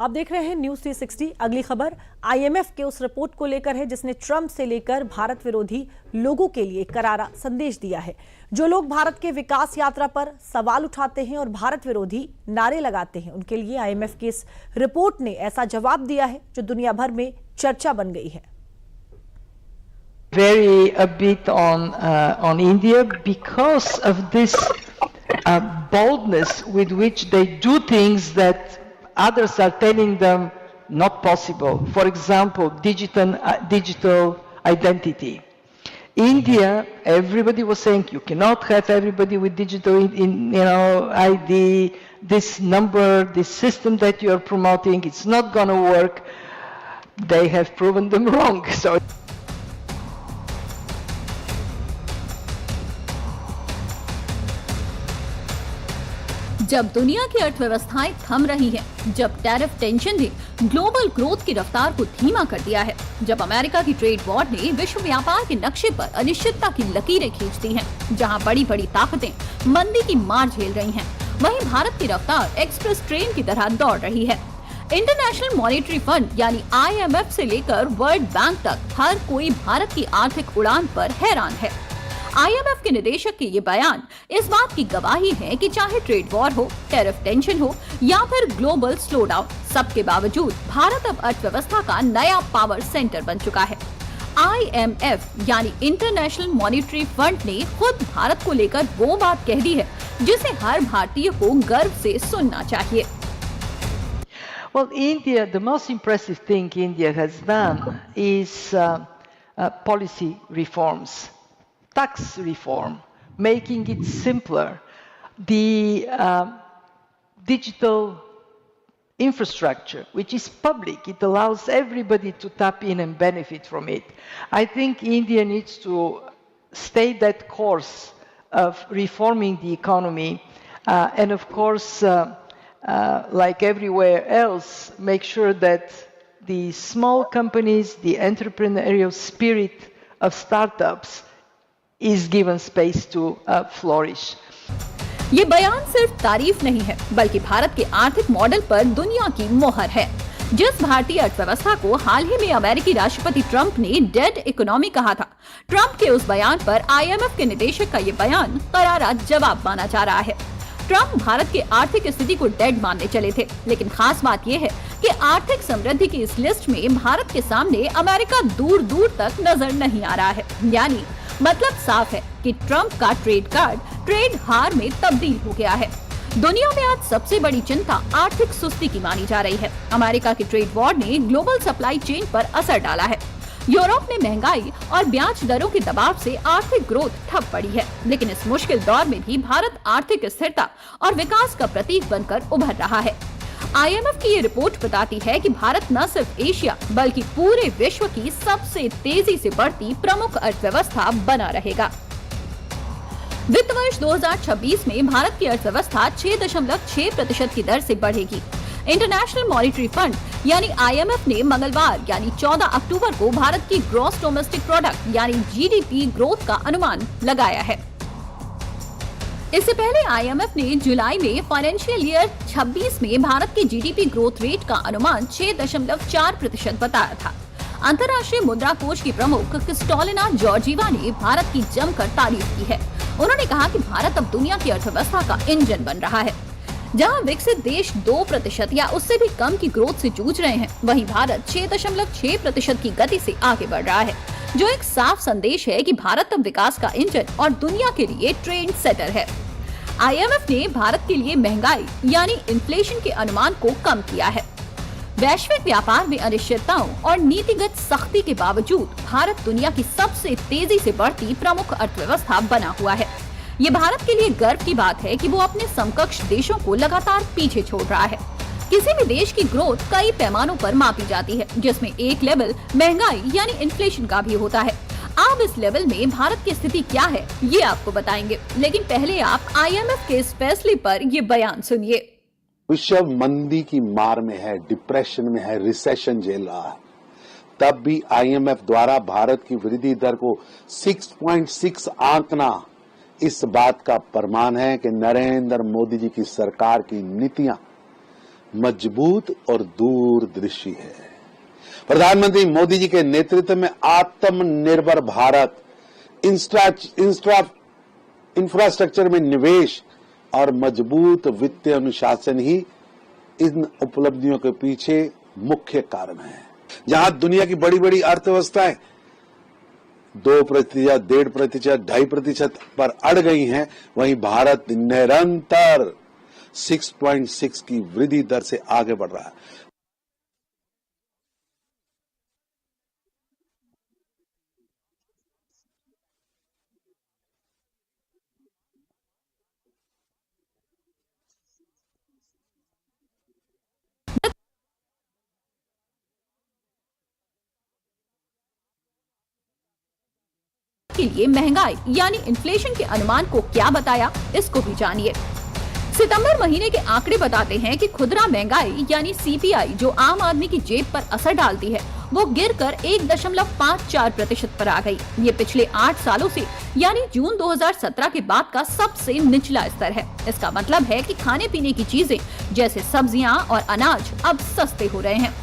आप देख रहे हैं न्यूज 360। अगली खबर आईएमएफ के उस रिपोर्ट को लेकर है जिसने ट्रंप से लेकर भारत विरोधी लोगों के लिए करारा संदेश दिया है। जो लोग भारत के विकास यात्रा पर सवाल उठाते हैं और भारत विरोधी नारे लगाते हैं, उनके लिए आईएमएफ की इस रिपोर्ट ने ऐसा जवाब दिया है जो दुनिया भर में चर्चा बन गई है। Very a bit on India because of this boldness with which they do things that others are telling them not possible. For example, digital identity. India, everybody was saying you cannot have everybody with digital ID. This number, this system that you are promoting, it's not going to work. They have proven them wrong. So. जब दुनिया की अर्थव्यवस्थाएं थम रही हैं, जब tariff tension ने global growth की रफ्तार को धीमा कर दिया है, जब अमेरिका की ट्रेड वॉर ने विश्व व्यापार के नक्शे पर अनिश्चितता की लकीरें खींच दी हैं, जहां बड़ी बड़ी ताकतें मंदी की मार झेल रही हैं, वहीं भारत की रफ्तार एक्सप्रेस ट्रेन की तरह दौड़ रही है। इंटरनेशनल मॉनेटरी फंड यानी IMF से लेकर वर्ल्ड बैंक तक हर कोई भारत की आर्थिक उड़ान पर हैरान है। IMF के निदेशक के ये बयान इस बात की गवाही है कि चाहे ट्रेड वॉर हो, टैरिफ टेंशन हो या फिर ग्लोबल स्लोडाउन, सबके बावजूद भारत अब अर्थव्यवस्था का नया पावर सेंटर बन चुका है। IMF यानी इंटरनेशनल मॉनेटरी फंड ने खुद भारत को लेकर वो बात कह दी है जिसे हर भारतीय को गर्व से सुनना चाहिए। Well, India, the most impressive thing India has done is policy reforms. Tax reform, making it simpler, the digital infrastructure, which is public, it allows everybody to tap in and benefit from it. I think India needs to stay that course of reforming the economy and of course, like everywhere else, make sure that the small companies, the entrepreneurial spirit of startups is given space to flourish. ये बयान सिर्फ तारीफ नहीं है, बल्कि भारत के आर्थिक model पर दुनिया की मोहर है। जिस भारतीय अर्थव्यवस्था को हाल ही में अमेरिकी राष्ट्रपति ट्रंप ने डेड इकोनॉमी कहा था, ट्रंप के उस बयान पर IMF के निदेशक का ये बयान करारा जवाब माना जा रहा है। ट्रंप भारत की आर्थिक स्थिति को डेड मानने चले थे, लेकिन खास बात यह है कि आर्थिक समृद्धि की इस लिस्ट में भारत के सामने अमेरिका दूर दूर तक नजर नहीं आ रहा है। यानी मतलब साफ है कि ट्रंप का ट्रेड कार्ड ट्रेड हार में तब्दील हो गया है। दुनिया में आज सबसे बड़ी चिंता आर्थिक सुस्ती की मानी जा रही है। अमेरिका की ट्रेड वॉर ने ग्लोबल सप्लाई चेन पर असर डाला है। यूरोप में महंगाई और ब्याज दरों के दबाव से आर्थिक ग्रोथ ठप पड़ी है, लेकिन इस मुश्किल दौर में भी भारत आर्थिक स्थिरता और विकास का प्रतीक बनकर उभर रहा है। IMF की ये रिपोर्ट बताती है कि भारत न सिर्फ एशिया बल्कि पूरे विश्व की सबसे तेजी से बढ़ती प्रमुख अर्थव्यवस्था बना रहेगा। वित्त वर्ष 2026 में भारत की अर्थव्यवस्था 6.6% की दर से बढ़ेगी। इंटरनेशनल मॉनेटरी फंड यानी IMF ने मंगलवार यानी 14 अक्टूबर को भारत की ग्रॉस डोमेस्टिक प्रोडक्ट यानी GDP ग्रोथ का अनुमान लगाया है। इससे पहले IMF ने जुलाई में फाइनेंशियल ईयर 26 में भारत की GDP ग्रोथ रेट का अनुमान 6.4% बताया था। अंतर्राष्ट्रीय मुद्रा कोष की प्रमुख क्रिस्टोलिना जॉर्जीवा ने भारत की जमकर तारीफ की है। उन्होंने कहा कि भारत अब दुनिया की अर्थव्यवस्था का इंजन बन रहा है। जहां विकसित देश 2% या उससे भी कम की ग्रोथ से जूझ रहे हैं, वहीं भारत 6.6% की गति से आगे बढ़ रहा है, जो एक साफ संदेश है कि भारत अब विकास का इंजन और दुनिया के लिए ट्रेंड सेटर है। IMF ने भारत के लिए महंगाई यानी इन्फ्लेशन के अनुमान को कम किया है। वैश्विक व्यापार में अनिश्चितताओं और नीतिगत सख्ती के बावजूद भारत दुनिया की सबसे तेजी से बढ़ती प्रमुख अर्थव्यवस्था बना हुआ है। ये भारत के लिए गर्व की बात है कि वो अपने समकक्ष देशों को लगातार पीछे छोड़ रहा है। किसी भी देश की ग्रोथ कई पैमानों पर मापी जाती है, जिसमें एक लेवल महंगाई यानी इन्फ्लेशन का भी होता है। अब इस लेवल में भारत की स्थिति क्या है, ये आपको बताएंगे, लेकिन पहले आप IMF के इस फैसले पर ये बयान सुनिए। विश्व मंदी की मार में है, डिप्रेशन में है, रिसेशन झेल रहा है, तब भी IMF द्वारा भारत की वृद्धि दर को 6.6 आंकना इस बात का प्रमाण है कि नरेंद्र मोदी जी की सरकार की नीतियां मजबूत और दूरदृष्टि है। प्रधानमंत्री मोदी जी के नेतृत्व में आत्मनिर्भर भारत, इंफ्रास्ट्रक्चर में निवेश और मजबूत वित्तीय अनुशासन ही इन उपलब्धियों के पीछे मुख्य कारण है। जहां दुनिया की बड़ी बड़ी अर्थव्यवस्थाएं 2%, 1.5%, 2.5% पर अड़ गई हैं, वहीं भारत निरंतर 6.6 की वृद्धि दर से आगे बढ़ रहा है। के लिए महंगाई यानी इन्फ्लेशन के अनुमान को क्या बताया, इसको भी जानिए। सितंबर महीने के आंकड़े बताते हैं कि खुदरा महंगाई यानी सीपीआई जो आम आदमी की जेब पर असर डालती है, वो गिरकर 1.54% पर आ गई। ये पिछले 8 सालों से यानी जून 2017 के बाद का सबसे निचला स्तर है। इसका मतलब है कि खाने पीने की चीजें जैसे सब्जियां और अनाज अब सस्ते हो रहे हैं।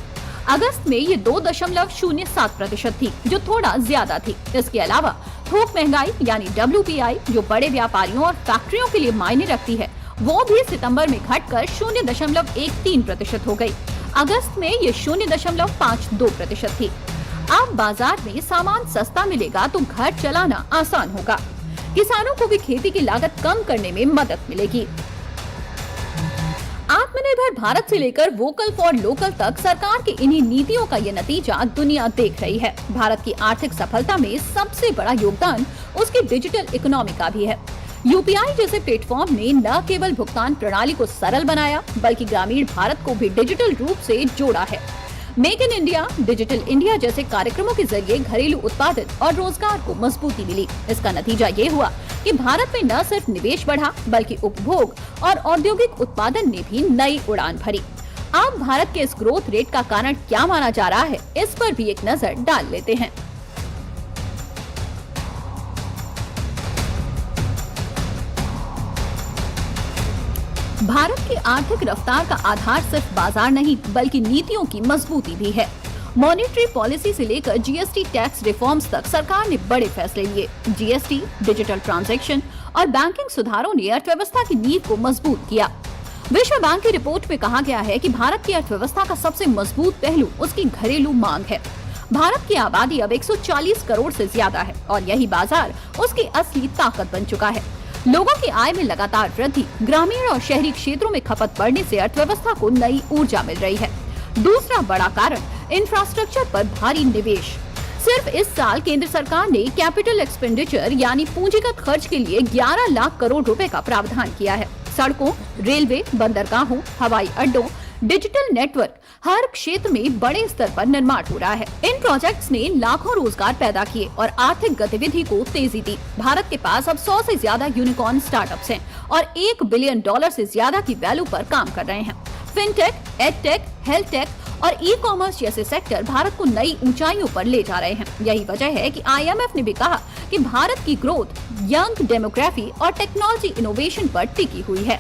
अगस्त में ये 2.07% थी, जो थोड़ा ज्यादा थी। इसके अलावा थोक महंगाई यानी WPI जो बड़े व्यापारियों और फैक्ट्रियों के लिए मायने रखती है, वो भी सितंबर में घटकर 0.13% हो गई। अगस्त में ये 0.52% थी। अब बाजार में सामान सस्ता मिलेगा तो घर चलाना आसान होगा। किसानों को भी खेती की लागत कम करने में मदद मिलेगी। आत्मनिर्भर भारत से लेकर वोकल फॉर लोकल तक सरकार की इन्हीं नीतियों का ये नतीजा दुनिया देख रही है। भारत की आर्थिक सफलता में सबसे बड़ा योगदान उसकी डिजिटल इकोनॉमी का भी है। यूपीआई जैसे प्लेटफॉर्म ने न केवल भुगतान प्रणाली को सरल बनाया, बल्कि ग्रामीण भारत को भी डिजिटल रूप से जोड़ा है। Make in India, digital India जैसे कार्यक्रमों के जरिए घरेलू उत्पादन और रोजगार को मजबूती मिली। इसका नतीजा ये हुआ कि भारत में न सिर्फ निवेश बढ़ा, बल्कि उपभोग और औद्योगिक उत्पादन ने भी नई उड़ान भरी। अब भारत के इस ग्रोथ रेट का कारण क्या माना जा रहा है, इस पर भी एक नजर डाल लेते हैं। भारत की आर्थिक रफ्तार का आधार सिर्फ बाजार नहीं, बल्कि नीतियों की मजबूती भी है। मॉनेटरी पॉलिसी से लेकर जीएसटी टैक्स रिफॉर्म्स तक सरकार ने बड़े फैसले लिए। जीएसटी, डिजिटल ट्रांजैक्शन और बैंकिंग सुधारों ने अर्थव्यवस्था की नींव को मजबूत किया। विश्व बैंक की रिपोर्ट में कहा गया है कि भारत की अर्थव्यवस्था का सबसे मजबूत पहलू उसकी घरेलू मांग है। भारत की आबादी अब 140 करोड़ से ज्यादा है और यही बाजार उसकी असली ताकत बन चुका है। लोगों की आय में लगातार वृद्धि, ग्रामीण और शहरी क्षेत्रों में खपत बढ़ने से अर्थव्यवस्था को नई ऊर्जा मिल रही है। दूसरा बड़ा कारण इंफ्रास्ट्रक्चर पर भारी निवेश। सिर्फ इस साल केंद्र सरकार ने कैपिटल एक्सपेंडिचर यानी पूंजीगत खर्च के लिए 11 लाख करोड़ रुपए का प्रावधान किया है। सड़कों, रेलवे, बंदरगाहों, हवाई अड्डों, डिजिटल नेटवर्क, हर क्षेत्र में बड़े स्तर पर निर्माण हो रहा है। इन प्रोजेक्ट्स ने लाखों रोजगार पैदा किए और आर्थिक गतिविधि को तेजी दी। भारत के पास अब 100 से ज्यादा यूनिकॉर्न स्टार्टअप्स हैं और $1 बिलियन से ज्यादा की वैल्यू पर काम कर रहे हैं। फिनटेक, एडटेक, हेल्थ टेक और ई कॉमर्स जैसे सेक्टर भारत को नई ऊंचाइयों पर ले जा रहे हैं। यही वजह है कि IMF ने भी कहा कि भारत की ग्रोथ यंग डेमोग्राफी और टेक्नोलॉजी इनोवेशन पर टिकी हुई है।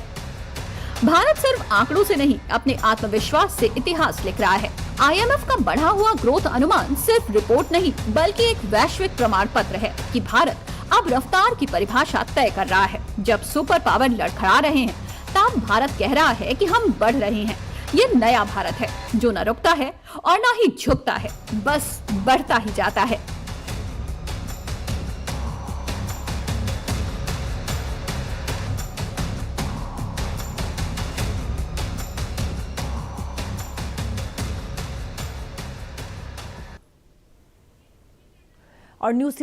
भारत सिर्फ आंकड़ों से नहीं, अपने आत्मविश्वास से इतिहास लिख रहा है। IMF का बढ़ा हुआ ग्रोथ अनुमान सिर्फ रिपोर्ट नहीं, बल्कि एक वैश्विक प्रमाण पत्र है कि भारत अब रफ्तार की परिभाषा तय कर रहा है। जब सुपर पावर लड़खड़ा रहे हैं, तब भारत कह रहा है कि हम बढ़ रहे हैं। ये नया भारत है जो न रुकता है और न ही झुकता है, बस बढ़ता ही जाता है। और न्यूज़